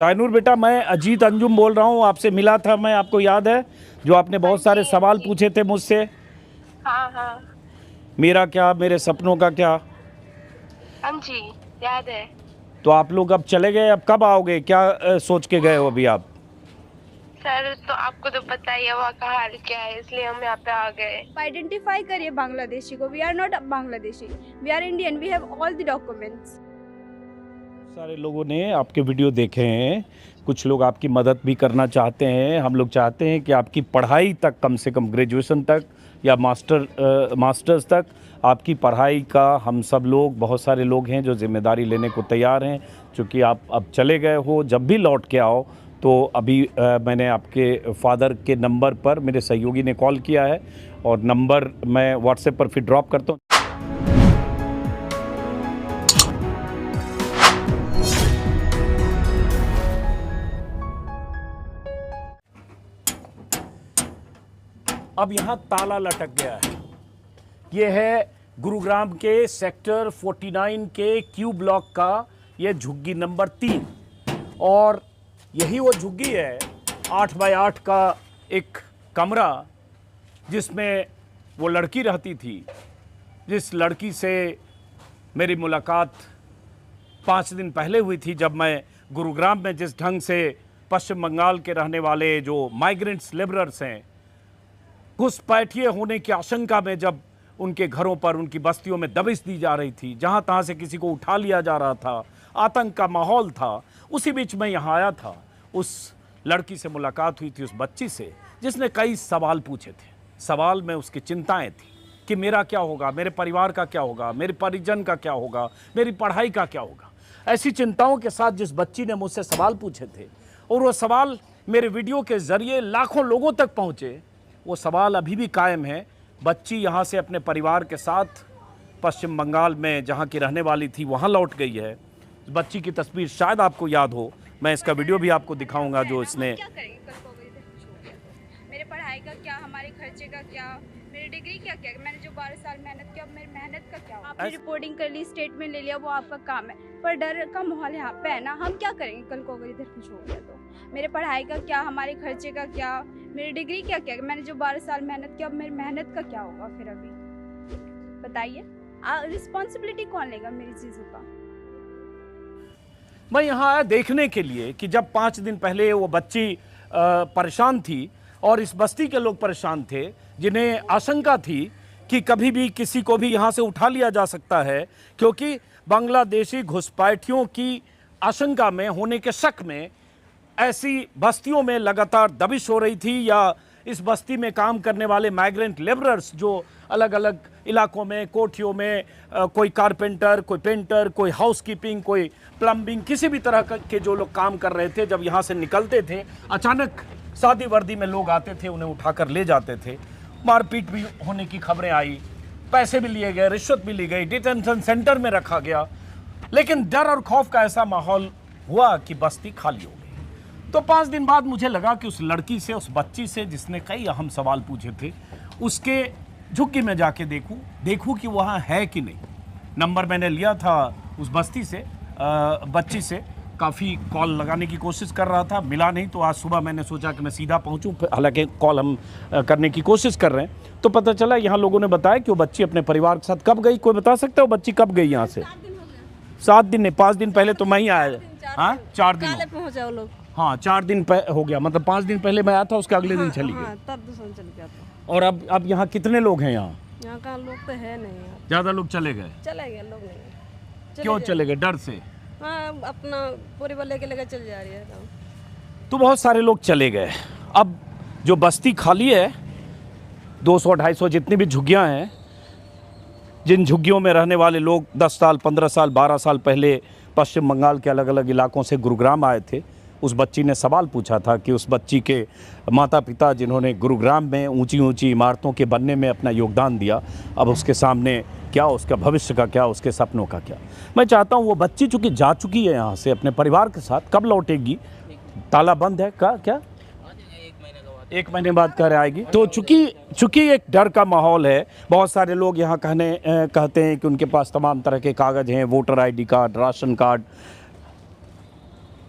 ताइनूर बेटा, मैं अजीत अंजुम बोल रहा हूँ, आपसे मिला था मैं, आपको याद है? जो आपने बहुत सारे सवाल पूछे थे मुझसे। हाँ हाँ। मेरा क्या, मेरे सपनों का क्या। हाँ जी, याद है। तो आप लोग अब चले गए, अब कब आओगे? क्या सोच के गए हो अभी आप? सर तो आपको तो पता ही है वहाँ का हाल क्या है, इसलिए हम यहाँ पे आ गए। आइडेंटिफाई करिए बांग्लादेशी को। We are not Bangladeshi, we are Indian, we have all the documents. सारे लोगों ने आपके वीडियो देखे हैं, कुछ लोग आपकी मदद भी करना चाहते हैं। हम लोग चाहते हैं कि आपकी पढ़ाई तक, कम से कम ग्रेजुएशन तक या मास्टर्स तक आपकी पढ़ाई का हम सब लोग, बहुत सारे लोग हैं जो जिम्मेदारी लेने को तैयार हैं। चूँकि आप अब चले गए हो, जब भी लौट के आओ तो अभी मैंने आपके फादर के नंबर पर, मेरे सहयोगी ने कॉल किया है और नंबर मैं व्हाट्सएप पर फिर ड्रॉप करता हूँ। अब यहाँ ताला लटक गया है। ये है गुरुग्राम के सेक्टर 49 के क्यू ब्लॉक का ये झुग्गी नंबर 3 और यही वो झुग्गी है 8 बाय 8 का एक कमरा, जिसमें वो लड़की रहती थी, जिस लड़की से मेरी मुलाकात 5 दिन पहले हुई थी, जब मैं गुरुग्राम में जिस ढंग से पश्चिम बंगाल के रहने वाले जो माइग्रेंट्स लेबरर्स हैं, घुसपैठिए होने की आशंका में जब उनके घरों पर, उनकी बस्तियों में दबिश दी जा रही थी, जहां तहां से किसी को उठा लिया जा रहा था, आतंक का माहौल था, उसी बीच मैं यहां आया था। उस लड़की से मुलाकात हुई थी, उस बच्ची से, जिसने कई सवाल पूछे थे। सवाल में उसकी चिंताएं थी कि मेरा क्या होगा, मेरे परिवार का क्या होगा, मेरे परिजन का क्या होगा, मेरी पढ़ाई का क्या होगा। ऐसी चिंताओं के साथ जिस बच्ची ने मुझसे सवाल पूछे थे और वो सवाल मेरे वीडियो के जरिए लाखों लोगों तक पहुंचे, वो सवाल अभी भी कायम है। बच्ची यहाँ से अपने परिवार के साथ पश्चिम बंगाल में, जहाँ की रहने वाली थी, वहाँ लौट गई है। बच्ची की तस्वीर शायद आपको याद हो, मैं इसका वीडियो भी आपको दिखाऊंगा जो इसने। क्या करेंगे कल को अगर इधर कुछ हो गया? मेरे पढ़ाई का क्या, हमारे खर्चे का क्या, मेरी डिग्री क्या क्या, मैंने जो 12 साल मेहनत किया, मेरी मेहनत का क्या? आपने रिपोर्टिंग कर ली, स्टेटमेंट ले लिया, वो आपका काम है, पर डर का माहौल यहाँ पे है ना। हम क्या करेंगे कल को अगर इधर कुछ हो गया तो? मेरे पढ़ाई का क्या, हमारे खर्चे का क्या, मेरी डिग्री क्या क्या, मैंने जो 12 साल मेहनत किया, अब मेरी मेहनत का क्या होगा फिर? अभी बताइए, रिस्पॉन्सिबिलिटी कौन लेगा मेरी चीज़ों का? मैं यहाँ आया देखने के लिए कि जब 5 दिन पहले वो बच्ची परेशान थी और इस बस्ती के लोग परेशान थे, जिन्हें आशंका थी कि कभी भी किसी को भी यहाँ से उठा लिया जा सकता है, क्योंकि बांग्लादेशी घुसपैठियों की आशंका में, होने के शक में, ऐसी बस्तियों में लगातार दबिश हो रही थी, या इस बस्ती में काम करने वाले माइग्रेंट लेबरर्स जो अलग अलग इलाकों में, कोठियों में, कोई कारपेंटर, कोई पेंटर, कोई हाउसकीपिंग, कोई प्लम्बिंग, किसी भी तरह के जो लोग काम कर रहे थे, जब यहाँ से निकलते थे, अचानक सादी वर्दी में लोग आते थे, उन्हें उठाकर ले जाते थे। मारपीट भी होने की खबरें आई, पैसे भी लिए गए, रिश्वत भी ली गई, डिटेंशन सेंटर में रखा गया। लेकिन डर और खौफ का ऐसा माहौल हुआ कि बस्ती खाली हो गई। तो 5 दिन बाद मुझे लगा कि उस लड़की से, उस बच्ची से जिसने कई अहम सवाल पूछे थे, उसके झुग्गी में जाके देखूं कि वहाँ है कि नहीं। नंबर मैंने लिया था उस बस्ती से, बच्ची से। काफ़ी कॉल लगाने की कोशिश कर रहा था, मिला नहीं, तो आज सुबह मैंने सोचा कि मैं सीधा पहुँचूँ। हालांकि कॉल हम करने की कोशिश कर रहे हैं, तो पता चला यहाँ लोगों ने बताया कि वो बच्ची अपने परिवार के साथ कब गई। कोई बता सकता है वो बच्ची कब गई यहाँ से? 7 दिन नहीं, 5 दिन पहले तो मैं ही आया। हाँ, 4 दिन पहुँचा लोग। हाँ, 4 दिन हो गया, मतलब 5 दिन पहले मैं आया था, उसके अगले दिन चली गई। तब दूसरा चल गया था। और अब यहाँ कितने लोग हैं? यहाँ का लोग तो है नहीं यार। ज़्यादा लोग चले गए। चले गए लोग, नहीं क्यों चले गए? डर से? हाँ, अपना पूरी वाले के लेकर चल जा रही है। तो बहुत सारे लोग चले गए। अब जो बस्ती खाली है, 200-250 जितनी भी झुग्गियाँ हैं, जिन झुग्गियों में रहने वाले लोग 10 साल, 15 साल, 12 साल पहले पश्चिम बंगाल के अलग अलग इलाकों से गुरुग्राम आए थे, उस बच्ची ने सवाल पूछा था कि उस बच्ची के माता पिता, जिन्होंने गुरुग्राम में ऊंची ऊंची इमारतों के बनने में अपना योगदान दिया, अब उसके सामने क्या, उसका भविष्य का क्या, उसके सपनों का क्या। मैं चाहता हूं वो बच्ची चूँकि जा चुकी है यहाँ से अपने परिवार के साथ, कब लौटेगी? ताला बंद है का क्या? 1 महीने बाद घर आएगी। तो चूँकि एक डर का माहौल है, बहुत सारे लोग यहाँ कहते हैं कि उनके पास तमाम तरह के कागज़ हैं, voter ID card, ration card,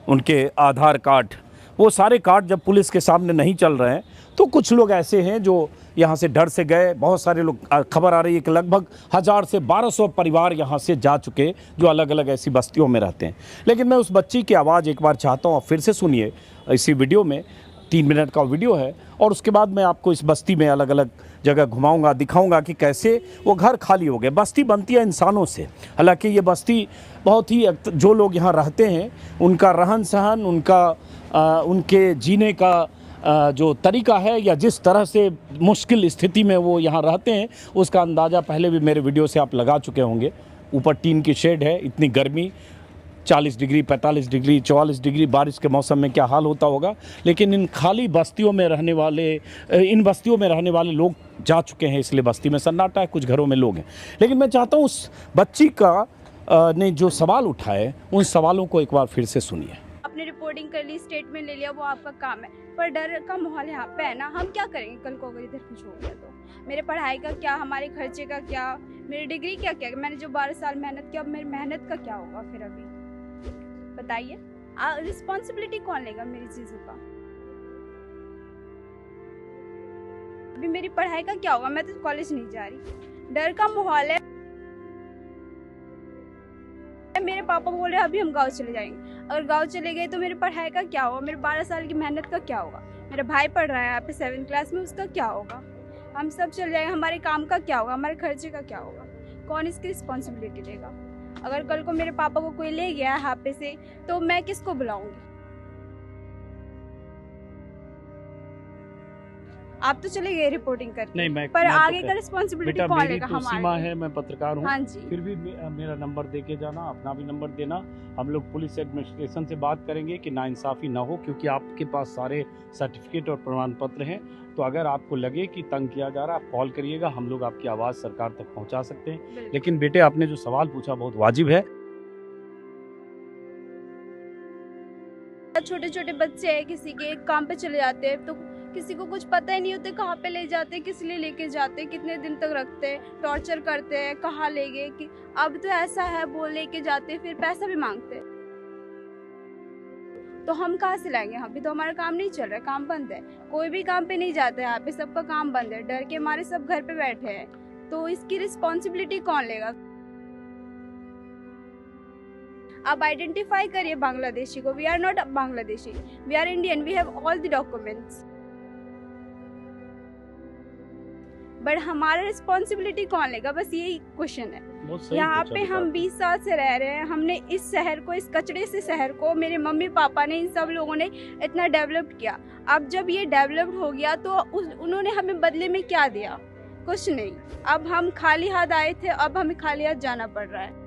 उनके आधार कार्ड, वो सारे कार्ड जब पुलिस के सामने नहीं चल रहे हैं तो कुछ लोग ऐसे हैं जो यहाँ से डर से गए। बहुत सारे लोग, खबर आ रही है कि लगभग 1000 से 1200 परिवार यहाँ से जा चुके जो अलग अलग ऐसी बस्तियों में रहते हैं। लेकिन मैं उस बच्ची की आवाज़ एक बार चाहता हूँ, आप फिर से सुनिए इसी वीडियो में। 3 मिनट का वीडियो है और उसके बाद मैं आपको इस बस्ती में अलग अलग जगह घुमाऊंगा, दिखाऊंगा कि कैसे वो घर खाली हो गए। बस्ती बनती है इंसानों से। हालांकि ये बस्ती बहुत ही, जो लोग यहाँ रहते हैं उनका रहन सहन, उनके जीने का जो तरीका है या जिस तरह से मुश्किल स्थिति में वो यहाँ रहते हैं उसका अंदाज़ा पहले भी मेरे वीडियो से आप लगा चुके होंगे। ऊपर टीन की शेड है, इतनी गर्मी, 40 डिग्री, 45 डिग्री, 44 डिग्री बारिश के मौसम में क्या हाल होता होगा। लेकिन इन खाली बस्तियों में रहने वाले लोग जा चुके हैं, इसलिए बस्ती में सन्नाटा है, कुछ घरों में लोग हैं। लेकिन मैं चाहता हूँ उस बच्ची का ने जो सवाल उठाए उन सवालों को एक बार फिर से सुनिए। आपने रिपोर्टिंग कर ली, स्टेटमेंट ले लिया, वो आपका काम है, पर डर का माहौल यहाँ पे है ना। हम क्या करेंगे कल को अगर इधर कुछ हो गया तो? मेरे पढ़ाई का क्या, हमारे खर्चे का क्या, मेरी डिग्री क्या क्या, मैंने जो 12 साल मेहनत किया, अब मेरी मेहनत का क्या होगा फिर? अभी बताइए, रिस्पॉन्सिबिलिटी कौन लेगा मेरी चीजों का? अभी मेरी पढ़ाई का क्या होगा? मैं तो कॉलेज नहीं जा रही, डर का माहौल है। मेरे पापा बोल रहे हैं अभी हम गांव चले जाएंगे। अगर गांव चले गए तो मेरी पढ़ाई का क्या होगा? मेरे 12 साल की मेहनत का क्या होगा? मेरा भाई पढ़ रहा है यहाँ पे 7th क्लास में, उसका क्या होगा? हम सब चले जाएंगे, हमारे काम का क्या होगा? हमारे खर्चे का क्या होगा? कौन इसकी रिस्पॉन्सिबिलिटी लेगा? अगर कल को मेरे पापा को कोई ले गया यहाँ पे से तो मैं किसको बुलाऊंगी? आप तो चले गए रिपोर्टिंग करके, नहीं, मैं पर आगे का रिस्पॉन्सिबिलिटी कौन लेगा? तो सीमा है, मैं पत्रकार हूँ। हाँ जी, फिर भी मेरा नंबर दे के जाना, अपना भी नंबर देना। हम लोग पुलिस एडमिनिस्ट्रेशन से बात करेंगे कि नाइंसाफी ना हो, क्योंकि आपके पास सारे सर्टिफिकेट और प्रमाण पत्र हैं। तो अगर आपको लगे कि तंग किया जा रहा है, आप कॉल करिएगा, हम लोग आपकी आवाज़ सरकार तक पहुँचा सकते हैं। लेकिन बेटे, आपने जो सवाल पूछा बहुत वाजिब है। छोटे छोटे बच्चे हैं, किसी के काम पे चले जाते हैं तो किसी को कुछ पता ही नहीं होते कहाँ पे ले जाते हैं, किस लिए लेके जाते हैं, कितने दिन तक रखते हैं, टॉर्चर करते हैं, कहाँ ले गए कि अब तो ऐसा है, वो लेके जाते हैं, फिर पैसा भी मांगते हैं। तो हम कहाँ से लाएंगे? अभी तो हमारा काम नहीं चल रहा है, काम बंद है, कोई भी काम पे नहीं जाता है यहाँ पे, सबका काम बंद है, डर के हमारे सब घर पे बैठे हैं। तो इसकी रिस्पॉन्सिबिलिटी कौन लेगा? आप आइडेंटिफाई करिए बांग्लादेशी को। We are not Bangladeshi, we are Indian, we have all the documents. But हमारा रिस्पॉन्सिबिलिटी कौन लेगा? बस यही क्वेश्चन है। यहाँ पे हम 20 साल से रह रहे हैं, हमने इस शहर को, इस कचड़े से शहर को, मेरे मम्मी पापा ने, इन सब लोगों ने इतना डेवलप किया। अब जब ये डेवलप्ड हो गया तो उन्होंने हमें बदले में क्या दिया? कुछ नहीं। अब हम खाली हाथ आए थे, अब हमें खाली हाथ जाना पड़ रहा है।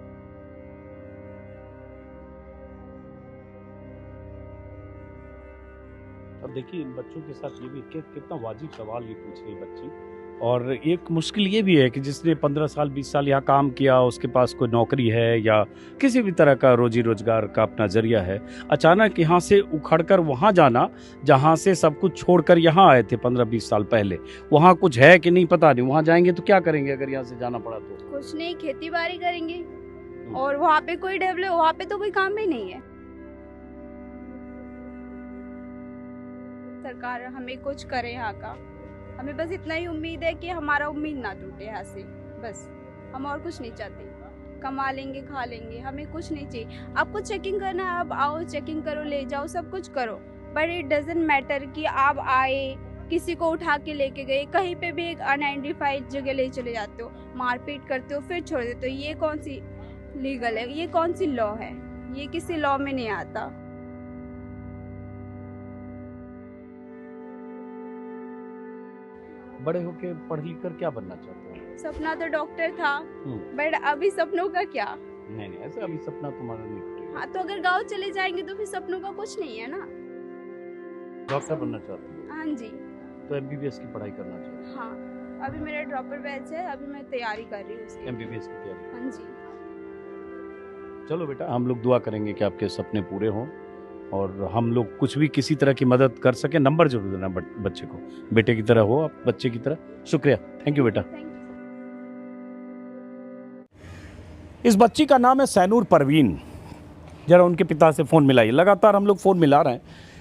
अब देखिए, इन बच्चों के साथ ये भी कितना वाजिब सवाल ये पूछ रही बच्ची। और एक मुश्किल ये भी है कि जिसने 15 साल 20 साल यहाँ काम किया, उसके पास कोई नौकरी है या किसी भी तरह का रोजी रोजगार का अपना जरिया है, अचानक यहाँ से उखड़कर वहाँ जाना, जहाँ से सब कुछ छोड़कर यहाँ आए थे 15-20 साल पहले, वहाँ कुछ है कि नहीं पता नहीं। वहाँ जाएंगे तो क्या करेंगे अगर यहाँ से जाना पड़ा तो? कुछ नहीं, खेती बाड़ी करेंगे। और वहाँ पे कोई डेवलप, वहाँ पे तो कोई काम ही नहीं है। सरकार हमें कुछ करे यहाँ का, हमें बस इतना ही उम्मीद है कि हमारा उम्मीद ना टूटे यहाँ से, बस। हम और कुछ नहीं चाहते। कमा लेंगे, खा लेंगे, हमें कुछ नहीं चाहिए। आपको चेकिंग करना है, आप आओ, चेकिंग करो, ले जाओ, सब कुछ करो, बट इट डजंट मैटर कि आप आए, किसी को उठा के लेके गए, कहीं पे भी एक अनआइडेंटिफाइड जगह ले चले जाते हो, मारपीट करते हो, फिर छोड़ देते हो। ये कौन सी लीगल है? ये कौन सी लॉ है? ये किसी लॉ में नहीं आता। बड़े होके पढ़ लिख कर क्या बनना चाहते हो? सपना तो डॉक्टर था, बट अभी सपनों का क्या? नहीं, ऐसे अभी सपना तुम्हारा नहीं टूटेगा। हाँ, तो अगर गांव चले जाएंगे तो फिर सपनों का कुछ नहीं है ना। डॉक्टर बनना चाहते हो? हाँ जी। तो एमबीबीएस की पढ़ाई करना चाहते हो? हाँ, अभी मेरा ड्रॉपर बैच है, अभी मैं तैयारी कर रही हूँ उसकी। एमबीबीएस की तैयारी? हाँ जी। चलो बेटा, हम लोग दुआ करेंगे कि आपके सपने पूरे हों और हम लोग कुछ भी किसी तरह की मदद कर सके। नंबर जरूर देना बच्चे को, बेटे की तरह हो आप, बच्चे की तरह। शुक्रिया, थैंक यू बेटा। Thank you. इस बच्ची का नाम है सैनूर परवीन जरा उनके पिता से फ़ोन मिलाइए। लगातार हम लोग फ़ोन मिला रहे हैं,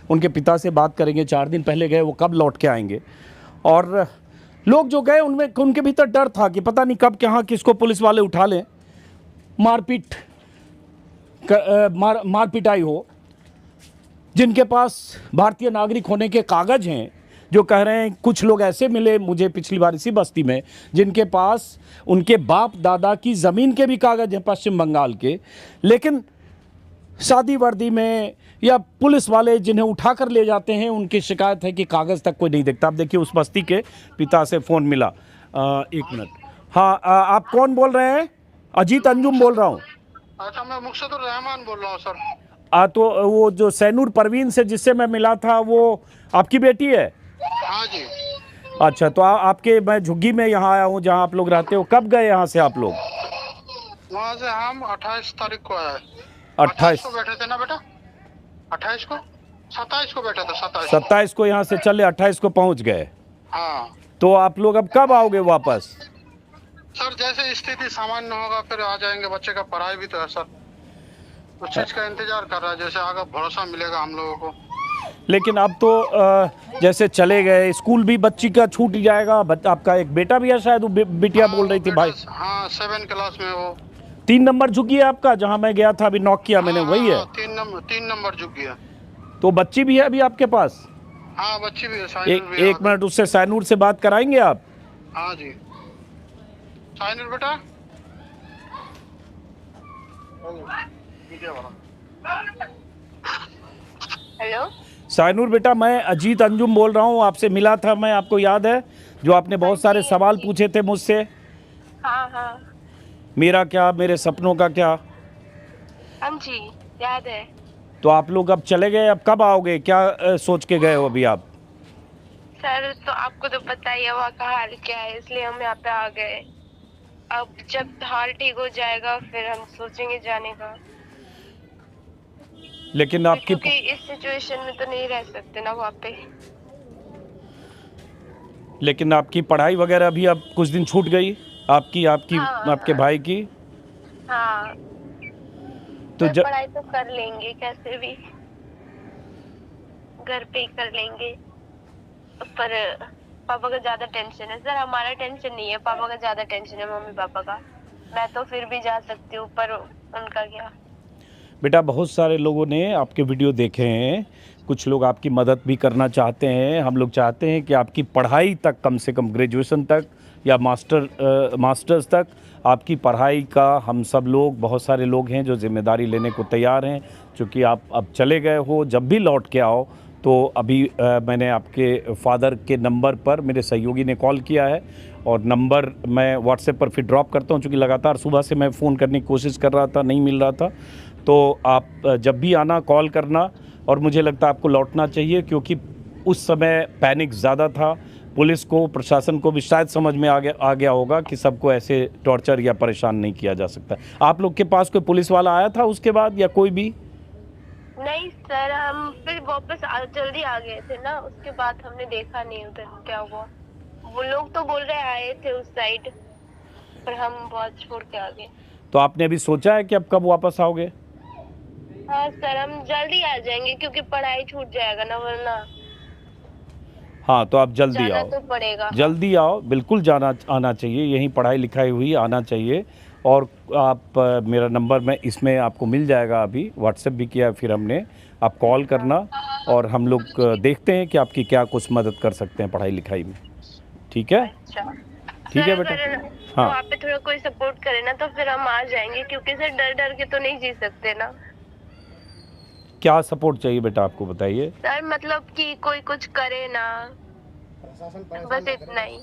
उनके पिता से बात करेंगे। 4 दिन पहले गए, वो कब लौट के आएंगे। और लोग जो गए उनमें उनके भीतर डर था कि पता नहीं कब कहाँ किसको पुलिस वाले उठा लें, मार पिटाई हो। जिनके पास भारतीय नागरिक होने के कागज़ हैं, जो कह रहे हैं, कुछ लोग ऐसे मिले मुझे पिछली बार इसी बस्ती में, जिनके पास उनके बाप दादा की ज़मीन के भी कागज़ हैं पश्चिम बंगाल के, लेकिन शादी वर्दी में या पुलिस वाले जिन्हें उठा कर ले जाते हैं, उनकी शिकायत है कि कागज़ तक कोई नहीं देखता। आप देखिए उस बस्ती के पिता से फ़ोन मिला। 1 मिनट। हाँ, आप कौन बोल रहे हैं? अजीत अंजुम बोल रहा हूँ। अच्छा, मैं मुर्शिदुर रहमान बोल रहा हूँ सर। तो वो जो सैनूर परवीन से जिससे मैं मिला था, वो आपकी बेटी है? हाँ जी। अच्छा, तो आपके, मैं झुग्गी में यहाँ आया हूँ जहाँ आप लोग रहते हो। कब गए यहाँ से आप लोग? वहाँ से हम 28 तारीख को आए। 28 को बैठे थे ना बेटा? 28 को 27 को बैठे थे। 27 को यहाँ से चले, 28 को पहुँच गए। हाँ। तो आप लोग अब कब आओगे वापस? सर जैसे स्थिति सामान्य होगा फिर आ जाएंगे। बच्चे का पढ़ाई भी तो है सर, उस चीज का इंतजार कर रहा है, जैसे आगे भरोसा मिलेगा हम लोगों को। लेकिन अब तो जैसे चले गए, स्कूल भी बच्ची का छूट जाएगा। आपका एक बेटा भी है शायद, वो बिटिया बोल रही थी भाई। हाँ, 7 क्लास में वो। 3 नंबर झुकी है आपका, जहाँ मैं गया था अभी नॉक किया मैंने, वही है? 3 नंबर झुक गया। तो बच्ची भी है अभी आपके पास? हाँ, बच्ची भी है। एक मिनट, उससे सैनूर से बात कराएंगे आप? हाँ जी। साइनूर बेटा, हेलो सैनूर बेटा, मैं अजीत अंजुम बोल रहा हूँ। आपसे मिला था मैं, आपको याद है? जो आपने बहुत सारे सवाल पूछे थे मुझसे। हाँ हाँ मेरा क्या, मेरे सपनों का क्या। हाँ जी, याद है। तो आप लोग अब चले गए, अब कब आओगे? क्या सोच के गए हो अभी आप? सर तो आपको तो पता ही है वहाँ का हाल क्या है, इसलिए हम यहाँ पे आ गए। अब जब हाल ठीक हो जाएगा फिर हम सोचेंगे जाने का, लेकिन आपकी, क्योंकि इस सिचुएशन में तो नहीं रह सकते ना वहाँ पे। लेकिन आपकी पढ़ाई वगैरह भी अब कुछ दिन छूट गई आपकी हाँ, आपके भाई की। हाँ तो सर, पढ़ाई तो कर लेंगे कैसे भी, घर पे ही कर लेंगे। पर पापा का ज्यादा टेंशन है सर, हमारा टेंशन नहीं है, पापा का ज्यादा टेंशन है, मम्मी पापा का। मैं तो फिर भी जा सकती हूँ, पर उनका क्या। बेटा, बहुत सारे लोगों ने आपके वीडियो देखे हैं, कुछ लोग आपकी मदद भी करना चाहते हैं। हम लोग चाहते हैं कि आपकी पढ़ाई तक, कम से कम ग्रेजुएशन तक या मास्टर्स तक आपकी पढ़ाई का हम सब लोग, बहुत सारे लोग हैं जो जिम्मेदारी लेने को तैयार हैं। क्योंकि आप अब चले गए हो, जब भी लौट के आओ तो अभी मैंने आपके फादर के नंबर पर मेरे सहयोगी ने कॉल किया है, और नंबर मैं व्हाट्सएप पर फिर ड्रॉप करता हूं। चूँकि लगातार सुबह से मैं फ़ोन करने की कोशिश कर रहा था, नहीं मिल रहा था। तो आप जब भी आना कॉल करना, और मुझे लगता है आपको लौटना चाहिए, क्योंकि उस समय पैनिक ज़्यादा था। पुलिस को, प्रशासन को भी शायद समझ में आ गया होगा कि सबको ऐसे टॉर्चर या परेशान नहीं किया जा सकता। आप लोग के पास कोई पुलिस वाला आया था उसके बाद, या कोई भी? नहीं सर, हम फिर वापस जल्दी आ गए थे ना, उसके बाद हमने देखा नहीं उधर क्या हुआ। वो लोग तो बोल रहे आए थे उस साइड, पर हम बहुत छोड़ के आ गए। तो आपने अभी सोचा है कि अब कब वापस आओगे? हाँ सर, हम जल्दी आ जाएंगे, क्योंकि पढ़ाई छूट जाएगा ना वरना। हाँ, तो आप जल्दी जाना आओ, तो पड़ेगा। जल्दी आओ, बिल्कुल आना चाहिए। यहीं पढ़ाई लिखाई हुई आना चाहिए। और आप मेरा नंबर मैं इसमें आपको मिल जाएगा, अभी व्हाट्सएप भी किया फिर हमने। आप कॉल करना, और हम लोग देखते हैं कि आपकी क्या कुछ मदद कर सकते हैं पढ़ाई लिखाई में। ठीक है? अच्छा ठीक है सर, बेटा। अगर हाँ, वहाँ पे थोड़ा कोई सपोर्ट करे ना तो फिर हम आ जाएंगे, क्योंकि सर डर डर के तो नहीं जी सकते ना। क्या सपोर्ट चाहिए बेटा, आपको बताइए। सर मतलब कि कोई कुछ करे ना, बस इतना ही।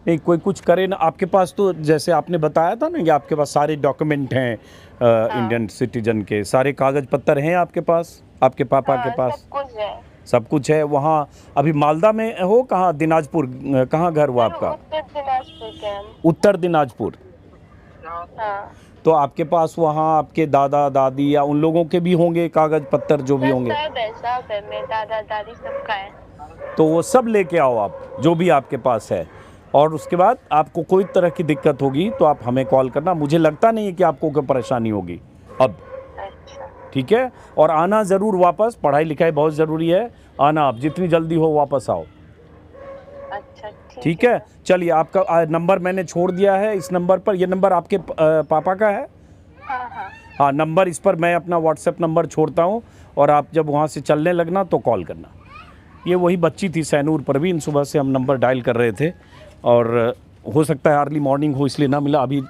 नहीं, कोई कुछ करे ना। आपके पास तो जैसे आपने बताया था ना कि आपके पास सारे डॉक्यूमेंट हैं, इंडियन सिटीजन के सारे कागज पत्तर हैं आपके पास, आपके पापा के पास सब कुछ है। सब कुछ है। वहाँ अभी मालदा में हो, कहाँ, दिनाजपुर, कहाँ घर हुआ आपका? उत्तर दिनाजपुर के हम। उत्तर दिनाजपुर। हाँ तो आपके पास वहाँ आपके दादा दादी या उन लोगों के भी होंगे कागज पत्तर, जो भी होंगे? सब है, मेरे दादा दादी सबका है। तो वो सब लेके आओ आप, जो भी आपके पास है। और उसके बाद आपको कोई तरह की दिक्कत होगी तो आप हमें कॉल करना। मुझे लगता नहीं है कि आपको कोई परेशानी होगी अब, अच्छा ठीक है। और आना ज़रूर वापस, पढ़ाई लिखाई बहुत ज़रूरी है, आना आप जितनी जल्दी हो वापस आओ, अच्छा ठीक है। चलिए, आपका नंबर मैंने छोड़ दिया है इस नंबर पर। ये नंबर आपके पापा का है? हाँ हाँ हाँ, नंबर इस पर मैं अपना व्हाट्सएप नंबर छोड़ता हूँ, और आप जब वहाँ से चलने लगना तो कॉल करना। ये वही बच्ची थी सैनूर परवीन, सुबह से हम नंबर डायल कर रहे थे, और हो सकता है अर्ली मॉर्निंग हो इसलिए ना मिला। अभी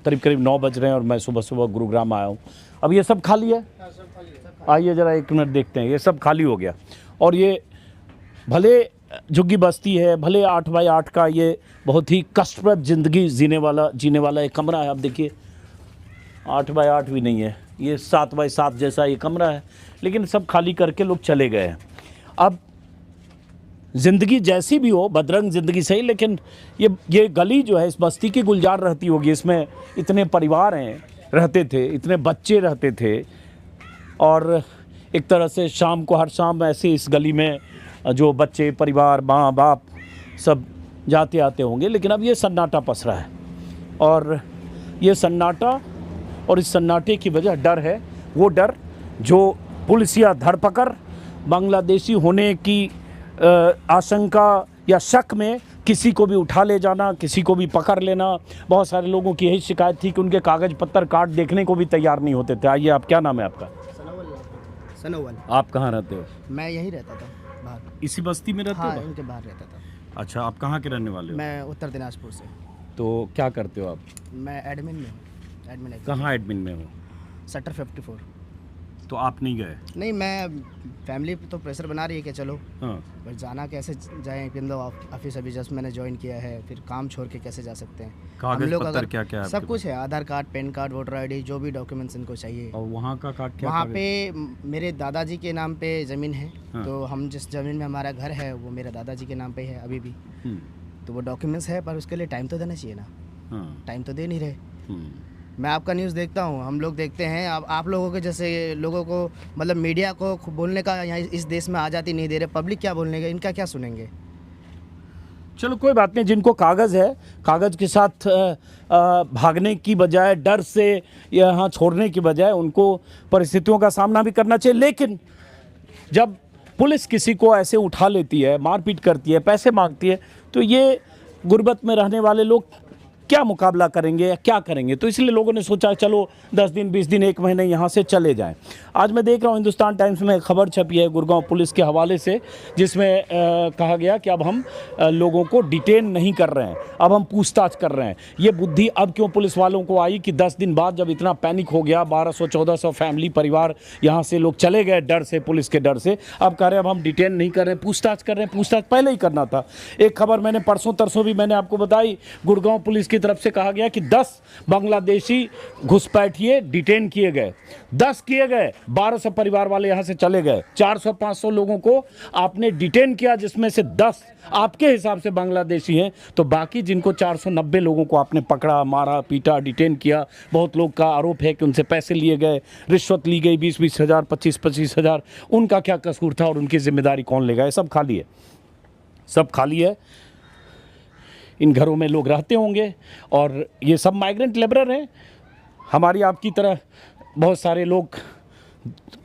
करीब 9 बज रहे हैं और मैं सुबह गुरुग्राम आया हूँ। अब ये सब खाली है, आइए ज़रा 1 मिनट देखते हैं। ये सब खाली हो गया, और ये भले झुग्गी बस्ती है, भले 8 बाई 8 का ये बहुत ही कष्टप्रद ज़िंदगी जीने वाला एक कमरा है। आप देखिए 8 बाई 8 भी नहीं है, ये 7 बाई 7 जैसा ये कमरा है, लेकिन सब खाली करके लोग चले गए हैं। अब ज़िंदगी जैसी भी हो, बदरंग ज़िंदगी सही, लेकिन ये गली जो है इस बस्ती की गुलजार रहती होगी। इसमें इतने परिवार हैं, रहते थे, इतने बच्चे रहते थे, और एक तरह से शाम को, हर शाम ऐसे इस गली में जो बच्चे, परिवार, माँ बाप सब जाते आते होंगे। लेकिन अब ये सन्नाटा पसरा है, और ये सन्नाटा और इस सन्नाटे की वजह डर है। वो डर जो पुलिसिया धरपकड़, बांग्लादेशी होने की आशंका या शक में किसी को भी उठा ले जाना, किसी को भी पकड़ लेना। बहुत सारे लोगों की यही शिकायत थी कि उनके कागज़ पत्तर कार्ड देखने को भी तैयार नहीं होते थे। आइए, आप क्या नाम है आपका? सनोवल। आप कहाँ रहते हो? मैं यहीं रहता था, बाहर। इसी बस्ती में रहते हाँ, हो? इनके बाहर रहता था। अच्छा, आप कहाँ के रहने वाले हो? मैं उत्तर दिनाजपुर से। तो क्या करते हो आप? मैं एडमिन में हूँ। एडमिन कहाँ एडमिन में हो? सेक्टर 54। तो आप नहीं गए? नहीं, मैं फैमिली तो प्रेशर बना रही है कि चलो, हाँ। बट जाना कैसे जाएं? पिंदो ऑफिस अभी जस्ट मैंने ज्वाइन किया है, फिर काम छोड़ के कैसे जा सकते हैं? कागज हम लोग पत्तर अगर- क्या-क्या है सब आपके कुछ है, Aadhaar card, PAN card, voter ID, जो भी डॉक्यूमेंट्स इनको चाहिए। और वहाँ का क्या वहाँ कागज? पे मेरे दादाजी के नाम पे ज़मीन है। हाँ। तो हम जिस ज़मीन में हमारा घर है वो मेरे दादाजी के नाम पे है अभी भी। हम्म, तो वो डॉक्यूमेंट्स है, पर उसके लिए टाइम तो देना चाहिए ना। हाँ, टाइम तो दे नहीं रहे। हम्म। मैं आपका न्यूज़ देखता हूँ, हम लोग देखते हैं। अब आप लोगों के जैसे लोगों को, मतलब मीडिया को बोलने का यहाँ इस देश में आज़ादी नहीं दे रहे। पब्लिक क्या बोलने का, इनका क्या सुनेंगे? चलो कोई बात नहीं, जिनको कागज़ है, कागज़ के साथ भागने की बजाय, डर से यहाँ छोड़ने की बजाय, उनको परिस्थितियों का सामना भी करना चाहिए। लेकिन जब पुलिस किसी को ऐसे उठा लेती है, मारपीट करती है, पैसे मांगती है, तो ये गुर्बत में रहने वाले लोग क्या मुकाबला करेंगे या क्या करेंगे? तो इसलिए लोगों ने सोचा चलो 10 दिन, 20 दिन, 1 महीने यहाँ से चले जाएं। आज मैं देख रहा हूँ हिंदुस्तान टाइम्स में खबर छपी है गुड़गांव पुलिस के हवाले से, जिसमें कहा गया कि अब हम लोगों को डिटेन नहीं कर रहे हैं, अब हम पूछताछ कर रहे हैं। ये बुद्धि अब क्यों पुलिस वालों को आई कि 10 दिन बाद जब इतना पैनिक हो गया, 1200-1400 फैमिली, परिवार यहाँ से लोग चले गए डर से, पुलिस के डर से, अब कह रहे हैं अब हम डिटेन नहीं कर रहे हैं, पूछताछ कर रहे हैं। पूछताछ पहले ही करना था। एक खबर मैंने परसों तरसों भी मैंने आपको बताई, गुड़गांव पुलिस की तरफ से कहा गया कि 10 बांग्लादेशी घुसपैठिए डिटेन किए गए, 10 किए गए, 1200 परिवार वाले यहाँ से चले गए। 400-500 लोगों को आपने डिटेन किया, जिसमें से 10 आपके हिसाब से बांग्लादेशी हैं, तो बाकी जिनको 490 लोगों को आपने पकड़ा, मारा, पीटा, डिटेन किया। बहुत लोग का आरोप है कि उनसे पैसे लिए गए, रिश्वत ली गई 20-20 हज़ार, 25-25 हज़ार। उनका क्या कसूर था और उनकी जिम्मेदारी कौन लेगा? ये सब खाली है, सब खाली है। इन घरों में लोग रहते होंगे, और ये सब माइग्रेंट लेबरर हैं, हमारी आपकी तरह। बहुत सारे लोग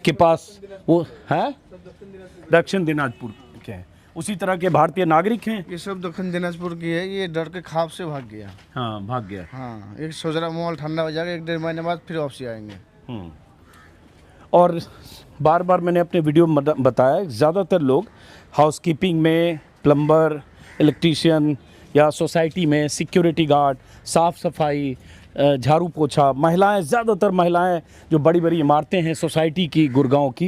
के पास वो है, दक्षिण दिनाजपुर के हैं, उसी तरह के भारतीय नागरिक हैं। ये सब दक्षिण दिनाजपुर की है। ये डर के ख़ौफ से भाग गया। हाँ, भाग गया। हाँ, एक सोच रहा माहौल ठंडा हो जाएगा, 1-1.5 महीने बाद फिर वापसी आएंगे। और बार बार मैंने अपने वीडियो में बताया, ज़्यादातर लोग हाउसकीपिंग में, प्लम्बर, इलेक्ट्रीशियन, या सोसाइटी में सिक्योरिटी गार्ड, साफ़ सफाई, झाड़ू पोछा, महिलाएं, ज़्यादातर महिलाएं जो बड़ी बड़ी इमारतें हैं सोसाइटी की, गुड़गांव की,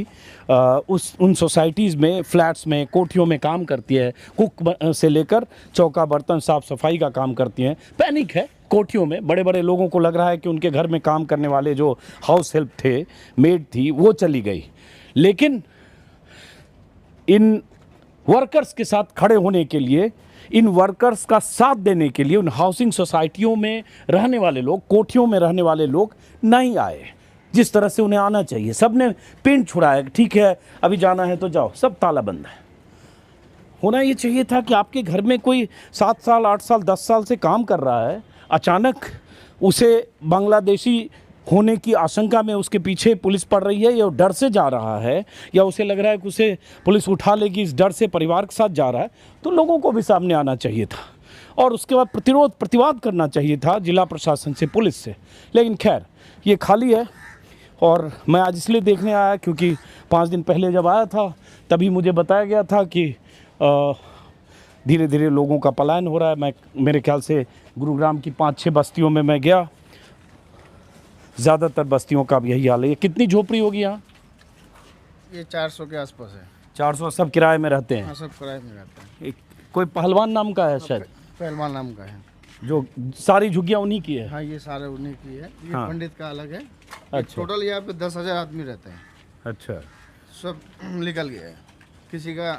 उन सोसाइटीज़ में, फ्लैट्स में, कोठियों में काम करती है। कुक से लेकर चौका बर्तन, साफ़ सफाई का काम करती हैं। पैनिक है कोठियों में। बड़े बड़े लोगों को लग रहा है कि उनके घर में काम करने वाले जो हाउस हेल्प थे, मेड थी, वो चली गई। लेकिन इन वर्कर्स के साथ खड़े होने के लिए, इन वर्कर्स का साथ देने के लिए, उन हाउसिंग सोसाइटियों में रहने वाले लोग, कोठियों में रहने वाले लोग नहीं आए जिस तरह से उन्हें आना चाहिए। सब ने पिंड छुड़ाया, ठीक है अभी जाना है तो जाओ, सब ताला बंद है। होना ये चाहिए था कि आपके घर में कोई 7 साल 8 साल 10 साल से काम कर रहा है, अचानक उसे बांग्लादेशी होने की आशंका में उसके पीछे पुलिस पड़ रही है, या डर से जा रहा है, या उसे लग रहा है कि उसे पुलिस उठा लेगी, इस डर से परिवार के साथ जा रहा है, तो लोगों को भी सामने आना चाहिए था और उसके बाद प्रतिवाद करना चाहिए था जिला प्रशासन से, पुलिस से। लेकिन खैर ये खाली है। और मैं आज इसलिए देखने आया क्योंकि 5 दिन पहले जब आया था तभी मुझे बताया गया था कि धीरे धीरे लोगों का पलायन हो रहा है। मेरे ख्याल से गुरुग्राम की 5-6 बस्तियों में मैं गया, ज़्यादातर बस्तियों का अब यही हाल है। ये कितनी झोपड़ी होगी यहाँ? ये 400 के आसपास है। 400। सब किराए में रहते हैं? हाँ, सब किराए में रहते हैं। एक कोई पहलवान नाम का है शायद, पहलवान नाम का है, जो सारी झुग्गियाँ उन्हीं की है। हाँ ये सारे उन्हीं की है। ये हाँ। पंडित का अलग है। अच्छा। टोटल यहाँ पे 10,000 आदमी रहते हैं। अच्छा। सब निकल गया है। किसी का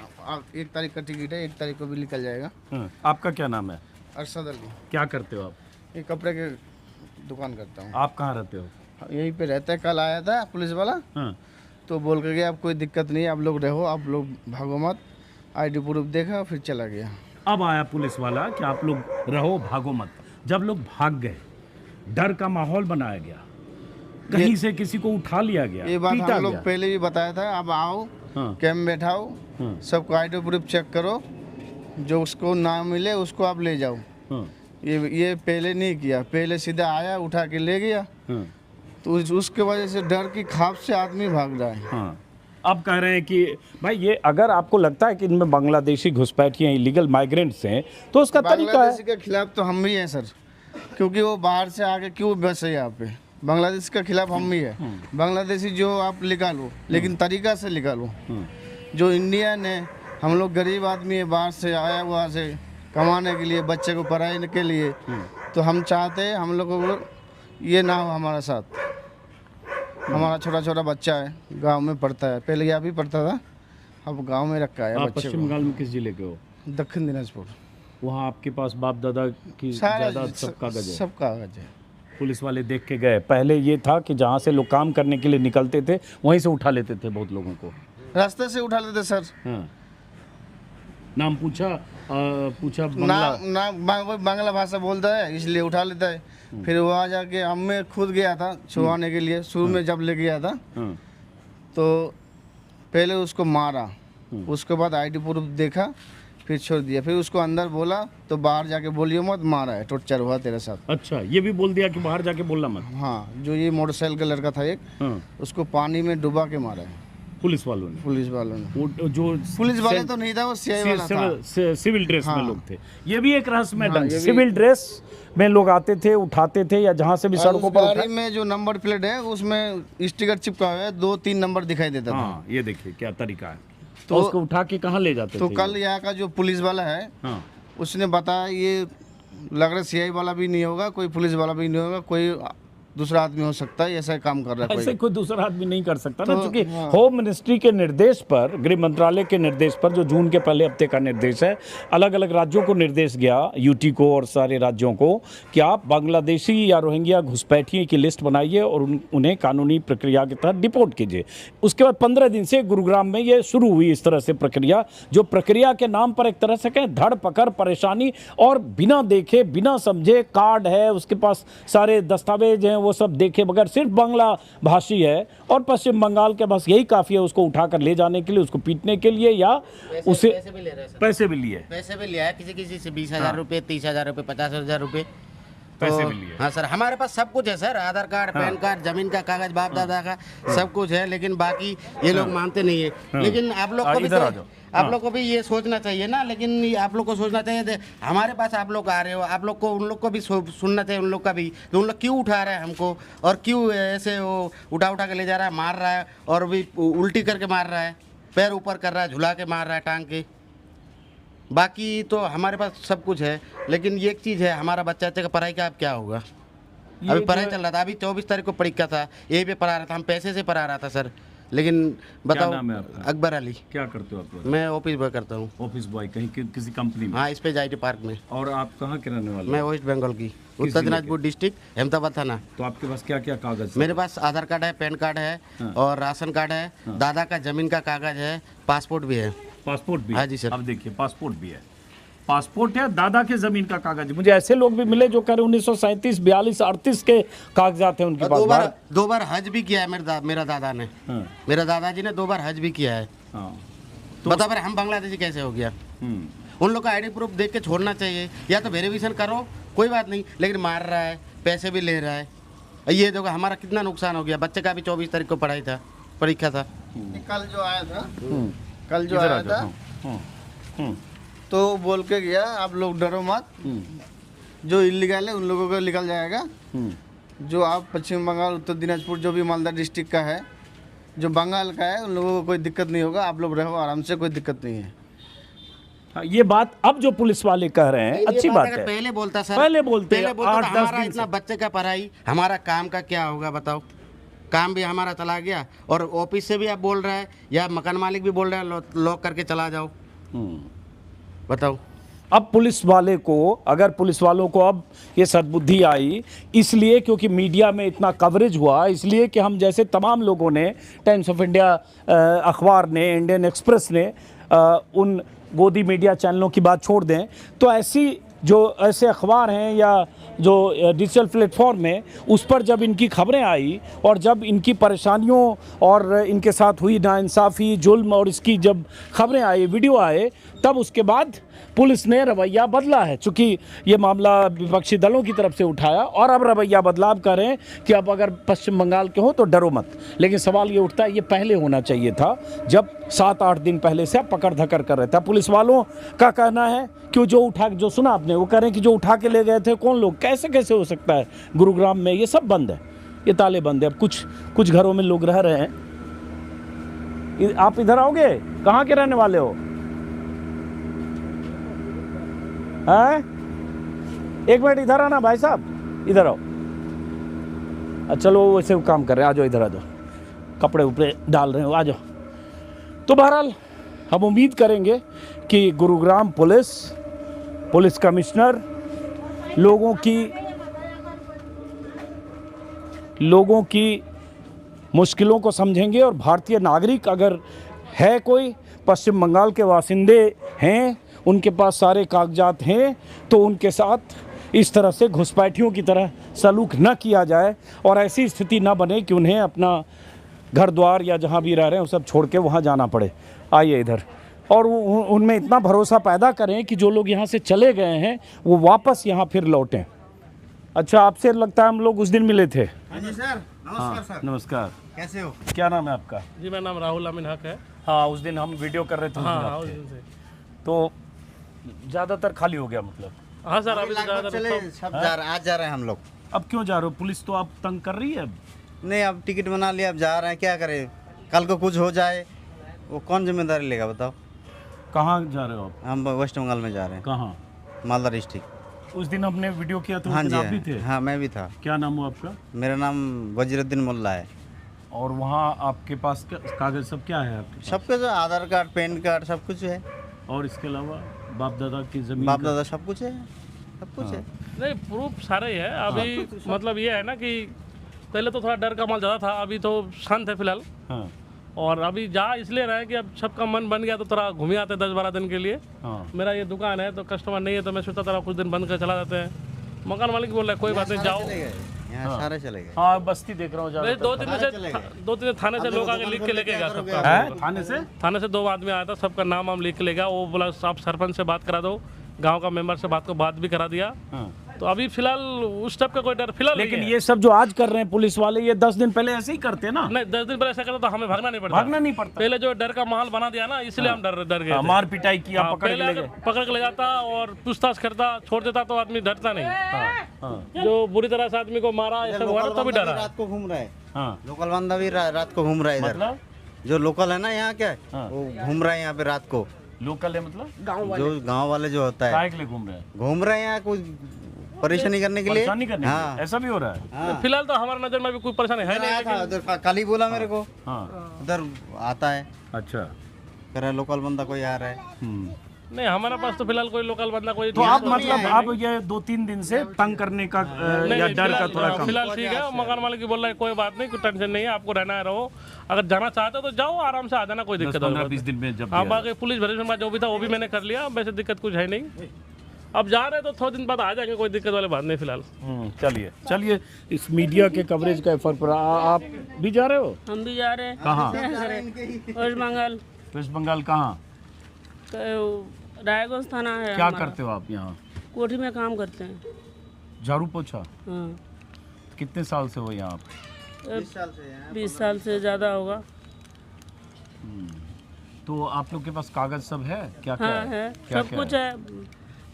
1 तारीख का टिकट है, 1 तारीख को भी निकल जाएगा। हाँ। आपका क्या नाम है? अरशद अली। क्या करते हो आप? ये कपड़े के दुकान करता हूँ। आप कहाँ रहते हो? यहीं पे रहता है। कल आया था पुलिस वाला, हाँ। तो बोल के गया अब कोई दिक्कत नहीं है, आप लोग रहो, आप लोग भागो मत। ID प्रूफ देखा फिर चला गया। अब आया पुलिस वाला कि आप लोग रहो, भागो मत। जब लोग भाग गए, डर का माहौल बनाया गया, कहीं से किसी को उठा लिया गया, ये बात पीटा हम लोग गया। पहले भी बताया था। अब आओ, हाँ। कैंप बैठाओ, हाँ। सबको ID प्रूफ चेक करो, जो उसको ना मिले उसको आप ले जाओ। हाँ। ये पहले नहीं किया, पहले सीधा आया उठा के ले गया। हाँ। तो उसके वजह से डर की खाप से आदमी भाग रहा है। हाँ। अब कह रहे हैं कि भाई ये अगर आपको लगता है कि इनमें बांग्लादेशी घुसपैठिए इलीगल माइग्रेंट्स हैं तो उसका तरीका है। बांग्लादेशी के खिलाफ तो हम भी हैं सर, क्योंकि वो बाहर से आके क्यों बसे यहाँ पे। बांग्लादेश के खिलाफ हम भी है। बांग्लादेशी जो आप निकालो, लेकिन तरीका से निकालो। जो इंडियन है, हम लोग गरीब आदमी है, बाहर से आया हुआ से कमाने के लिए, बच्चे को पढ़ाने के लिए, तो हम चाहते हैं हम लोगों को ये ना हो हमारा साथ। हमारा छोटा छोटा बच्चा है, गांव में पढ़ता है, पहले यहाँ भी पढ़ता था, अब गांव में रखा है आप बच्चे पश्चिम को। बंगाल में किस जिले के हो? दक्षिण दिनाजपुर। वहाँ आपके पास बाप दादा की जायदाद सब कागज है? सब कागज है। पुलिस वाले देख के गए? पहले ये था कि जहाँ से लोग काम करने के लिए निकलते थे वहीं से उठा लेते थे बहुत लोगों को? रास्ते से उठा लेते सर। हाँ। नाम पूछा कोई बांग्ला भाषा बोलता है इसलिए उठा लेता है। फिर वहाँ जाके हम मैं खुद गया था छुड़वाने के लिए, शुरू में जब ले गया था हाँ। तो पहले उसको मारा, उसके बाद ID प्रूफ देखा, फिर छोड़ दिया। फिर उसको अंदर बोला तो बाहर जाके बोलियो मत, मारा है, टॉर्चर हुआ तेरे साथ। अच्छा, ये भी बोल दिया कि बाहर जाके बोलना मत? हाँ, जो ये मोटरसाइकिल का लड़का था एक, हाँ। उसको पानी में डुबा के मारा है पुलिस वालों ने? पुलिस वालों ने। वो जो पुलिस वाले तो नहीं था, वो CI वाला था। सिविल ड्रेस में हाँ। लोग थे। ये भी एक रहस्यमय हाँ, ढंग। ये भी- सिविल ड्रेस में लोग आते थे, उठाते थे, या जहाँ से भी और सड़कों उस पर गाड़ी में जो नंबर प्लेट है उसमें स्टिकर चिपका हुआ है, 2-3 नंबर दिखाई देता था। हाँ, ये देखिए क्या तरीका है। तो उसको उठा के कहाँ ले जाते तो थे? कल यहाँ का जो पुलिस वाला है, हाँ। उसने बताया ये लग रहा है CI वाला भी नहीं होगा, कोई पुलिस वाला भी नहीं होगा, कोई दूसरा आदमी हो सकता है, ऐसा काम कर रहा है ऐसे कोई। कोई दूसरा आदमी नहीं कर सकता ना, तो, क्योंकि हाँ। होम मिनिस्ट्री के निर्देश पर, गृह मंत्रालय के निर्देश पर, जो जून के पहले हफ्ते का निर्देश है, अलग अलग राज्यों को निर्देश गया, UT को और सारे राज्यों को, कि आप बांग्लादेशी या रोहिंग्या घुसपैठिए की लिस्ट बनाइए और उन्हें कानूनी प्रक्रिया के तहत डिपोर्ट कीजिए। उसके बाद 15 दिन से गुरुग्राम में ये शुरू हुई इस तरह से प्रक्रिया, जो प्रक्रिया के नाम पर एक तरह से कहें धड़ पकड़, परेशानी, और बिना देखे बिना समझे, कार्ड है उसके पास, सारे दस्तावेज हैं, वो सब देखे बगैर, सिर्फ बांग्ला भाषी है और पश्चिम बंगाल के पास यही काफ़ी है उसको उठाकर ले जाने के लिए, उसको पीटने के लिए, या उसे पैसे भी ले रहे हैं सर। पैसे भी लिए। पैसे भी लिया है किसी से 20,000 रुपये, 30,000 रुपये, 50,000 रुपये। पैसे भी लिए। हाँ सर, हमारे पास सब कुछ है सर, आधार कार्ड, पैन कार्ड, जमीन का कागज, बाप दादा का सब कुछ है, लेकिन बाकी ये लोग मानते नहीं है। लेकिन आप लोग को भी इधर आ जाओ। आप लोग को भी ये सोचना चाहिए ना, लेकिन आप लोग को सोचना चाहिए, हमारे पास आप लोग आ रहे हो, आप लोग को उन लोग को भी सुनना चाहिए, उन लोग का भी, तो उन लोग क्यों उठा रहे हैं हमको, और क्यों ऐसे वो उठा के ले जा रहा है, मार रहा है, और भी उल्टी करके मार रहा है, पैर ऊपर कर रहा है, झुला के मार रहा है टांग के। बाकी तो हमारे पास सब कुछ है, लेकिन ये एक चीज़ है, हमारा बच्चा का पढ़ाई का अब क्या होगा। अभी पढ़ाई चल रहा था, अभी 24 तारीख को परीक्षा था, यही पे पढ़ा रहा था, हम पैसे से पढ़ा रहा था सर, लेकिन बताओ। नाम है आपका? अकबर अली। क्या करते हो आप? मैं ऑफिस बॉय करता हूँ। ऑफिस बॉय कहीं किसी कंपनी में? हाँ, इस पे IT पार्क में। और आप कहाँ के रहने वाले? मैं वेस्ट बंगाल की, उत्तर दिनाजपुर डिस्ट्रिक्ट, अहमदाबाद थाना। तो आपके पास क्या क्या कागज? मेरे पास आधार कार्ड है, पैन कार्ड है, और राशन कार्ड है, दादा का जमीन का कागज है, पासपोर्ट भी है। पासपोर्ट भी हाँ है। जी सर। अब देखिए पासपोर्ट भी है, पासपोर्ट है, दादा के जमीन का कागज। मुझे ऐसे लोग भी मिले जो कह रहे 1937, 42, 38 के कागजात हैं उनके पास। दो बार हज भी किया है मेरा दादा ने। हाँ। मेरा दादाजी ने 2 बार हज भी किया है। हाँ। बता फिर हम बांग्लादेशी कैसे हो गया? उन लोग का आईडी प्रूफ देख के छोड़ना चाहिए, या तो वेरिफिकेशन करो कोई बात नहीं, लेकिन मार रहा है, पैसे भी ले रहा है। ये देखो हमारा कितना नुकसान हो गया। बच्चे का भी 24 तारीख को पढ़ाई था, परीक्षा था। कल जो आया था, कल जो आया था तो बोल के गया आप लोग डरो मत, जो इलीगल है उन लोगों को निकल जाएगा। जो आप पश्चिम बंगाल, उत्तर दिनाजपुर, जो भी मालदा डिस्ट्रिक्ट का है, जो बंगाल का है, उन लोगों को कोई दिक्कत नहीं होगा। आप लोग रहो आराम से, कोई दिक्कत नहीं है। हाँ, ये बात अब जो पुलिस वाले कह रहे हैं अच्छी बात है। पहले बोलता सर, पहले बोलते तो 8-10 हमारा दिन इतना से। बच्चे का पढ़ाई, हमारा काम का क्या होगा बताओ? काम भी हमारा चला गया, और ऑफिस से भी आप बोल रहे हैं, या मकान मालिक भी बोल रहे हैं लॉक करके चला जाओ। बताओ। अब पुलिस वाले को, अगर पुलिस वालों को अब ये सद्बुद्धि आई, इसलिए क्योंकि मीडिया में इतना कवरेज हुआ, इसलिए कि हम जैसे तमाम लोगों ने, टाइम्स ऑफ इंडिया अखबार ने, इंडियन एक्सप्रेस ने, उन गोदी मीडिया चैनलों की बात छोड़ दें, तो ऐसे अखबार हैं या जो डिजिटल प्लेटफॉर्म है, उस पर जब इनकी खबरें आई और जब इनकी परेशानियों और इनके साथ हुई नाइंसाफ़ी, जुल्म, और इसकी जब खबरें आई, वीडियो आए, तब उसके बाद पुलिस ने रवैया बदला है। चूँकि ये मामला विपक्षी दलों की तरफ से उठाया और अब रवैया बदलाव कर रहे हैं कि अब अगर पश्चिम बंगाल के हो तो डरो मत। लेकिन सवाल ये उठता है, ये पहले होना चाहिए था, जब 7-8 दिन पहले से पकड़ धकर कर रहे थे। पुलिस वालों का कहना है कि जो सुना आपने, वो कह रहे हैं कि जो उठा के ले गए थे कौन लोग, कैसे हो सकता है? गुरुग्राम में ये सब बंद है, ये ताले बंद है। अब कुछ घरों में लोग रह रहे हैं। आप इधर आओगे? कहाँ के रहने वाले हो? हैं? एक मिनट इधर आना भाई साहब, इधर आओ। चलो वैसे वो काम कर रहे हैं, आ जाओ इधर, आ जाओ, कपड़े उपड़े डाल रहे हो, आ जाओ। तो बहरहाल हम उम्मीद करेंगे कि गुरुग्राम पुलिस कमिश्नर लोगों की मुश्किलों को समझेंगे, और भारतीय नागरिक अगर है कोई, पश्चिम बंगाल के वासिंदे हैं, उनके पास सारे कागजात हैं, तो उनके साथ इस तरह से घुसपैठियों की तरह सलूक न किया जाए और ऐसी स्थिति न बने कि उन्हें अपना घर द्वार या जहाँ भी रह रहे हैं वो सब छोड़ के वहाँ जाना पड़े। आइए इधर, और उनमें इतना भरोसा पैदा करें कि जो लोग यहाँ से चले गए हैं वो वापस यहाँ फिर लौटें। अच्छा, आपसे लगता है हम लोग उस दिन मिले थे। हाँ जी सर, नमस्कार सर। नमस्कार, कैसे हो? क्या नाम है आपका? जी मेरा नाम राहुल अमीन हक है। हाँ, उस दिन हम वीडियो कर रहे थे, हाँ उस दिन से। तो ज़्यादातर खाली हो गया मतलब? हाँ सर, अभी सब आज जा रहे हैं हम लोग। अब क्यों जा रहे हो? पुलिस तो आप तंग कर रही है। अब नहीं, अब टिकट बना लिया, अब जा रहे हैं, क्या करें? कल को कुछ हो जाए वो कौन जिम्मेदारी लेगा बताओ? कहाँ जा रहे हो आप? हम वेस्ट बंगाल में जा रहे हैं। कहाँ? मालदा डिस्ट्रिक्ट। उस दिन हमने वीडियो किया तो हाँ जी, आप भी थे? हाँ मैं भी था। क्या नाम हुआ आपका? मेरा नाम वजीरुद्दीन मोल्ला है। और वहाँ आपके पास कागज सब क्या है आपके पास? सब कुछ, आधार कार्ड, पैन कार्ड, सब कुछ है। और इसके अलावा बाप दादा की जमीन? बाप दादा सब कुछ है, सब कुछ है। नहीं, प्रूफ सारे ही है अभी। मतलब ये है ना कि पहले तो थोड़ा डर का माहौल ज़्यादा था, अभी तो शांत है फिलहाल। हाँ। और अभी जा इसलिए रहे कि अब सबका मन बन गया तो थोड़ा घूम आते 10-12 दिन के लिए। हाँ। मेरा ये दुकान है तो कस्टमर नहीं है, तो मैं सोचता थोड़ा कुछ दिन बंद कर चला जाते हैं। मकान मालिक बोल रहा है कोई बात नहीं, जाओ। यहाँ सारे चले गए। हाँ, बस्ती देख रहा हूँ नहीं, 2-3 दिन थाने से लोग आके लिख के लेके गया सबका। थाने से 2 आदमी आया था, सबका नाम वाम लिख के ले गया। वो बोला आप सरपंच से बात करा दो, गांव का मेंबर से बात भी करा दिया। तो अभी फिलहाल उस टाइप का कोई डर फिलहाल लेकिन नहीं है। ये सब जो आज कर रहे हैं पुलिस वाले, ये 10 दिन पहले ऐसे ही करते ना? नहीं, 10 दिन पहले ऐसा करता तो हमें भागना नहीं पड़ता। भागना नहीं पड़ता। पहले जो डर का माहौल बना दिया ना, इसलिए हम डर गए थे। मार पिटाई किया, हाँ, पकड़ के पहले ले अगर गए। पकड़ के ले जाता और पूछताछ करता, छोड़ देता तो आदमी डरता नहीं। जो बुरी तरह से आदमी को मारा, ये सब हुआ ना, तो भी डरा। रात को घूम रहा है। हाँ। लोकल बंदा भी रात को घूम रहा है इधर। मतलब जो लोकल है ना यहाँ क्या, हाँ। वो घूम रहा है यहाँ पे रात को। लोकल है मतलब? जो गांव वाले जो होता है, काहे के लिए घूम रहे हैं? घूम रहे हैं यहाँ कुछ परेशानी करने के लिए। परेशानी करने के लिए? हाँ। ऐसा भी हो रहा है? हाँ। फिलहाल तो हमारे नजर में भी कोई परेशानी है आया नहीं, था उधर, कल ही बोला मेरे को। हाँ। उधर आता है, अच्छा। कह रहा है लोकल बंदा कोई आ रहा है। नहीं हमारे पास तो फिलहाल कोई लोकल बंदा कोई तो आप मतलब आप ये 2-3 दिन से तंग करने का या डर का थोड़ा कम? फिलहाल ठीक है, मकान मालिक की बोल रहा है कोई बात नहीं, कोई टेंशन नहीं है, आपको रहना है रहो, अगर जाना चाहते हो तो जाओ, आराम से आ जाना, कोई दिक्कत नहीं। 15-20 दिन में जब हाँ, बाकी पुलिस भरोसे में जो भी था वो भी मैंने कर लिया, वैसे दिक्कत कुछ है नहीं। अब जा रहे तो थोड़े दिन बाद आ जाएंगे, कोई दिक्कत वाली बात नहीं फिलहाल। चलिए इस मीडिया के कवरेज का फर्क पड़ा। आप भी जा रहे हो? हम भी जा रहे हैं। कहाँ? वेस्ट बंगाल। वेस्ट बंगाल कहाँ? रायगंज थाना है। क्या करते हो आप यहाँ? कोठी में काम करते हैं। झाड़ू पोछा? हाँ। कितने साल से हो यहाँ? 20 साल से ज़्यादा होगा। तो आप लोग के पास कागज सब है? क्या क्या हाँ है, क्या सब क्या कुछ है।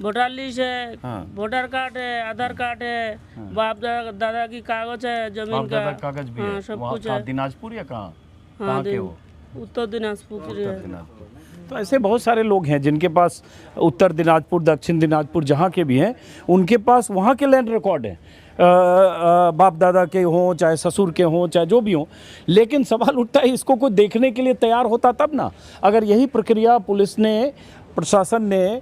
वोटर लिस्ट है, हाँ। वोटर कार्ड है, आधार कार्ड है, बाप दादा की कागज है, जमीन बाप का दादा कागज भी हाँ, है? सब वहाँ कुछ कहाँ, है। दिनाजपुर या कहाँ? हाँ, कहाँ के हो? उत्तर दिनाजपुर के उत्तर है। दिनाजपुर। तो ऐसे बहुत सारे लोग हैं जिनके पास उत्तर दिनाजपुर, दक्षिण दिनाजपुर जहाँ के भी हैं, उनके पास वहाँ के लैंड रिकॉर्ड है, बाप दादा के हों, चाहे ससुर के हों, चाहे जो भी हों। लेकिन सवाल उठता है, इसको कोई देखने के लिए तैयार होता तब ना। अगर यही प्रक्रिया पुलिस ने, प्रशासन ने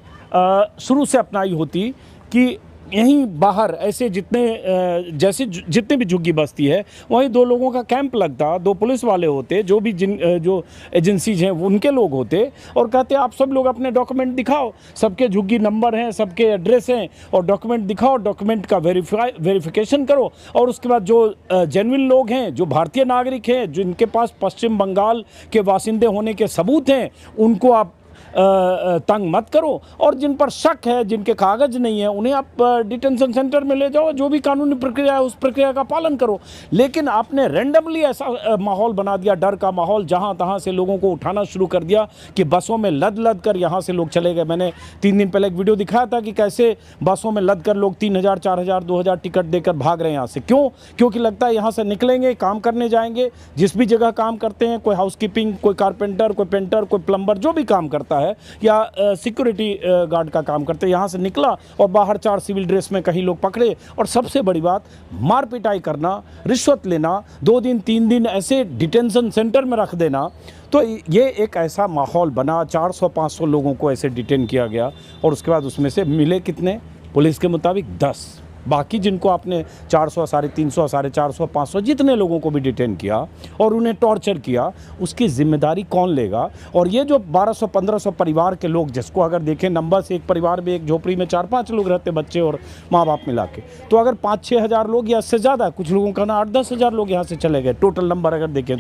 शुरू से अपनाई होती कि यहीं बाहर ऐसे जैसे जितने भी झुग्गी बस्ती है वहीं 2 लोगों का कैंप लगता, 2 पुलिस वाले होते, जो भी जो एजेंसीज हैं उनके लोग होते, और कहते आप सब लोग अपने डॉक्यूमेंट दिखाओ, सबके झुग्गी नंबर हैं, सबके एड्रेस हैं, और डॉक्यूमेंट दिखाओ, डॉक्यूमेंट का वेरिफिकेशन करो, और उसके बाद जो जेन्युइन लोग हैं, जो भारतीय नागरिक हैं, जिनके पास पश्चिम बंगाल के वासिंदे होने के सबूत हैं, उनको आप तंग मत करो, और जिन पर शक है, जिनके कागज नहीं है, उन्हें आप डिटेंशन सेंटर में ले जाओ, जो भी कानूनी प्रक्रिया है उस प्रक्रिया का पालन करो। लेकिन आपने रैंडमली ऐसा माहौल बना दिया, डर का माहौल, जहां तहां से लोगों को उठाना शुरू कर दिया कि बसों में लद कर यहां से लोग चले गए। मैंने 3 दिन पहले एक वीडियो दिखाया था कि कैसे बसों में लद कर लोग 3000, 4000, 2000 टिकट देकर भाग रहे हैं यहाँ से। क्यों? क्योंकि लगता है यहाँ से निकलेंगे, काम करने जाएंगे, जिस भी जगह काम करते हैं, कोई हाउसकीपिंग, कोई कारपेंटर, कोई पेंटर, कोई प्लम्बर, जो भी काम करता है या सिक्योरिटी गार्ड का काम करते, यहाँ से निकला और बाहर 4 सिविल ड्रेस में कहीं लोग पकड़े, और सबसे बड़ी बात मार पिटाई करना, रिश्वत लेना, 2 दिन 3 दिन ऐसे डिटेंशन सेंटर में रख देना। तो ये एक ऐसा माहौल बना, 400-500 लोगों को ऐसे डिटेन किया गया, और उसके बाद उसमें से मिले कितने? पुलिस के मुताबिक 10। बाकी जिनको आपने 400, 350, 450, 500 जितने लोगों को भी डिटेन किया और उन्हें टॉर्चर किया, उसकी जिम्मेदारी कौन लेगा? और ये जो 1200-1500 परिवार के लोग, जिसको अगर देखें नंबर से, एक परिवार में एक झोपड़ी में 4-5 लोग रहते, बच्चे और माँ बाप मिला के, तो अगर 5-6 हज़ार लोग या इससे ज़्यादा, कुछ लोगों का ना 8-10 हज़ार लोग यहाँ से चले गए, टोटल नंबर अगर देखें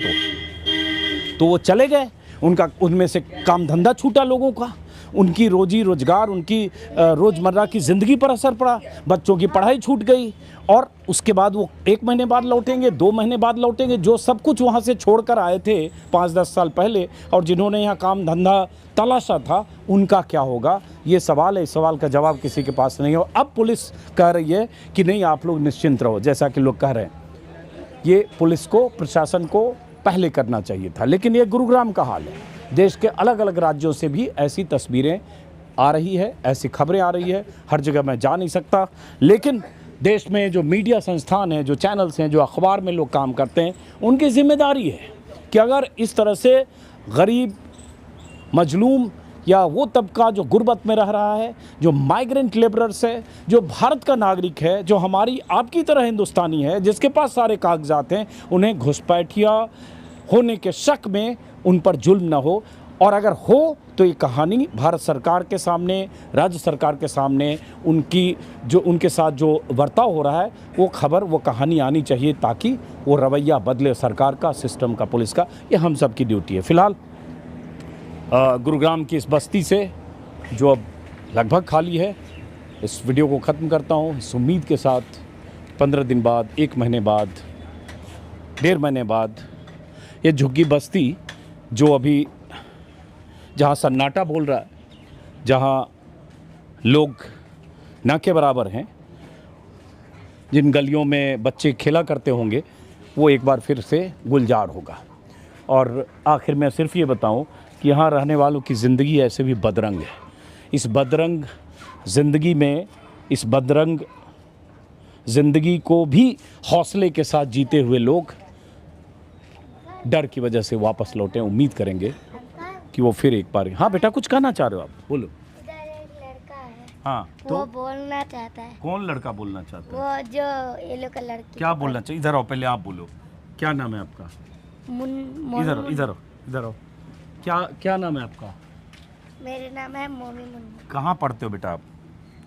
तो वो चले गए। उनमें से काम धंधा छूटा लोगों का, उनकी रोजी रोजगार, उनकी रोज़मर्रा की ज़िंदगी पर असर पड़ा, बच्चों की पढ़ाई छूट गई, और उसके बाद वो 1 महीने बाद लौटेंगे, 2 महीने बाद लौटेंगे। जो सब कुछ वहाँ से छोड़कर आए थे 5-10 साल पहले, और जिन्होंने यहाँ काम धंधा तलाशा था, उनका क्या होगा? ये सवाल है। इस सवाल का जवाब किसी के पास नहीं है। अब पुलिस कह रही है कि नहीं, आप लोग निश्चिंत रहो, जैसा कि लोग कह रहे हैं। ये पुलिस को, प्रशासन को पहले करना चाहिए था। लेकिन ये गुरुग्राम का हाल है। देश के अलग अलग राज्यों से भी ऐसी तस्वीरें आ रही है, ऐसी खबरें आ रही है। हर जगह मैं जा नहीं सकता, लेकिन देश में जो मीडिया संस्थान हैं, जो चैनल्स हैं, जो अखबार में लोग काम करते हैं, उनकी जिम्मेदारी है कि अगर इस तरह से गरीब, मजलूम या वो तबका जो गुर्बत में रह रहा है, जो माइग्रेंट लेबरर्स है, जो भारत का नागरिक है, जो हमारी आपकी तरह हिंदुस्तानी है, जिसके पास सारे कागजात हैं, उन्हें घुसपैठिया होने के शक में उन पर जुल्म ना हो। और अगर हो तो ये कहानी भारत सरकार के सामने, राज्य सरकार के सामने, उनके साथ जो बर्ताव हो रहा है, वो खबर, वो कहानी आनी चाहिए, ताकि वो रवैया बदले सरकार का, सिस्टम का, पुलिस का। ये हम सब की ड्यूटी है। फ़िलहाल गुरुग्राम की इस बस्ती से, जो अब लगभग खाली है, इस वीडियो को ख़त्म करता हूँ इस उम्मीद के साथ 15 दिन बाद, 1 महीने बाद, 1.5 महीने बाद ये झुग्गी बस्ती, जो अभी जहाँ सन्नाटा बोल रहा है, जहाँ लोग ना के बराबर हैं, जिन गलियों में बच्चे खेला करते होंगे, वो एक बार फिर से गुलजार होगा। और आखिर में सिर्फ ये बताऊं कि यहाँ रहने वालों की ज़िंदगी ऐसे भी बदरंग है। इस बदरंग ज़िंदगी में, इस बदरंग ज़िंदगी को भी हौसले के साथ जीते हुए लोग डर की वजह से वापस लौटें। उम्मीद करेंगे कि वो फिर एक बार। हाँ बेटा, कुछ कहना चाह रहे हो आप? बोलो। हाँ तो वो बोलना चाहता है, कौन लड़का बोलना चाहता है? वो जो येलो कलर की क्या बोलना चाहिए? इधर आओ, पहले आप बोलो, क्या नाम है आपका? इधर इधर इधर आओ, क्या क्या नाम है आपका? मेरे नाम है मोमी मुन्नू। कहाँ पढ़ते हो बेटा आप?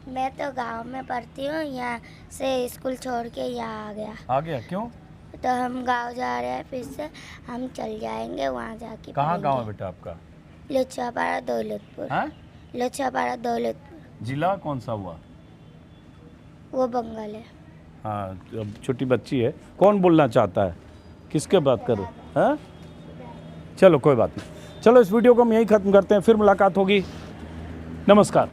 मैं तो गांव में पढ़ती हूँ, यहाँ से स्कूल छोड़ के यहाँ आ गया। आ गया क्यों? तो हम गांव जा रहे हैं, फिर से हम चल जाएंगे वहाँ जाके। कहाँ गाँव है बेटा आपका? लुच्छापाड़ा दौलतपुर। हाँ? लुच्छापाड़ा दौलतपुर। जिला कौन सा हुआ? वो बंगाल है। हाँ, अब छोटी बच्ची है, कौन बोलना चाहता है? किसके बात करो? हाँ चलो कोई बात नहीं, चलो इस वीडियो को हम यहीं ख़त्म करते हैं, फिर मुलाकात होगी। नमस्कार।